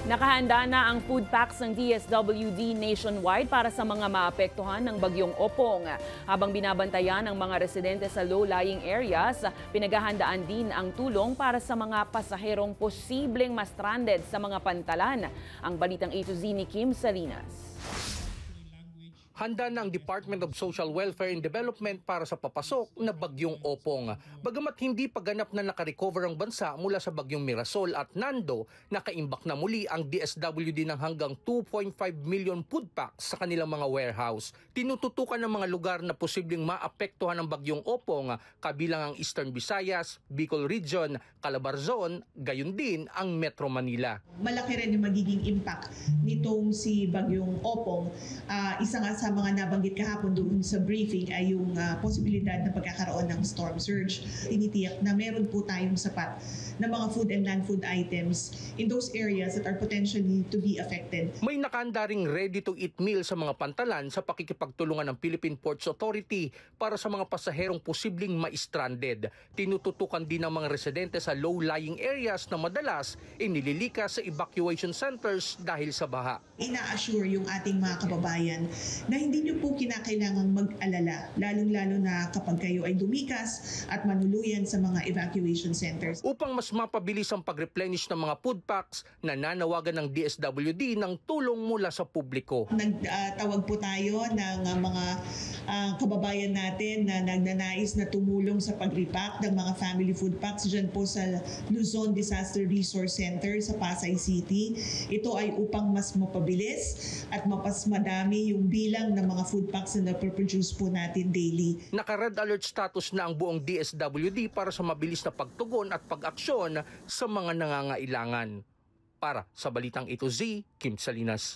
Nakahanda na ang food packs ng DSWD nationwide para sa mga maapektuhan ng bagyong Opong. Habang binabantayan ang mga residente sa low-lying areas, pinaghahandaan din ang tulong para sa mga pasaherong posibleng ma-stranded sa mga pantalan. Ang balitang A to Z ni Kim Salinas. Handa na ang Department of Social Welfare and Development para sa papasok na bagyong Opong. Bagamat hindi pa ganap na nakarecover ang bansa mula sa bagyong Mirasol at Nando, nakaimbak na muli ang DSWD ng hanggang 2.5 million food packs sa kanilang mga warehouse. Tinututukan ng mga lugar na posibleng maapektuhan ng bagyong Opong, kabilang ang Eastern Visayas, Bicol Region, Calabarzon, gayon din ang Metro Manila. Malaki rin yung magiging impact nitong si bagyong Opong. Isa nga sa mga nabanggit kahapon doon sa briefing ay yung posibilidad na pagkakaroon ng storm surge. Tinitiyak na meron po tayong sapat na mga food and non-food items in those areas that are potentially to be affected. May nakahanda ring ready-to-eat meal sa mga pantalan sa pakikipagtulungan ng Philippine Ports Authority para sa mga pasaherong posibleng ma-stranded. Tinututukan din ng mga residente sa low-lying areas na madalas inililikas sa evacuation centers dahil sa baha. Ina-assure yung ating mga kababayan na hindi nyo po kinakailangang mag-alala, lalong-lalo na kapag kayo ay lumikas at manuluyan sa mga evacuation centers. Upang mas mapabilis ang pag-replenish ng mga food packs, nananawagan ng DSWD ng tulong mula sa publiko. Nagtawag po tayo ng mga kababayan natin na nagnanais na tumulong sa pag-repack ng mga family food packs dyan po sa Luzon Disaster Resource Center sa Pasay City. Ito ay upang mas mapabilis at mas madami yung bilang ng mga food packs na naproproduce po natin daily. Naka-red alert status na ang buong DSWD para sa mabilis na pagtugon at pag-aksyon sa mga nangangailangan. Para sa Balitang A to Z, Kim Salinas.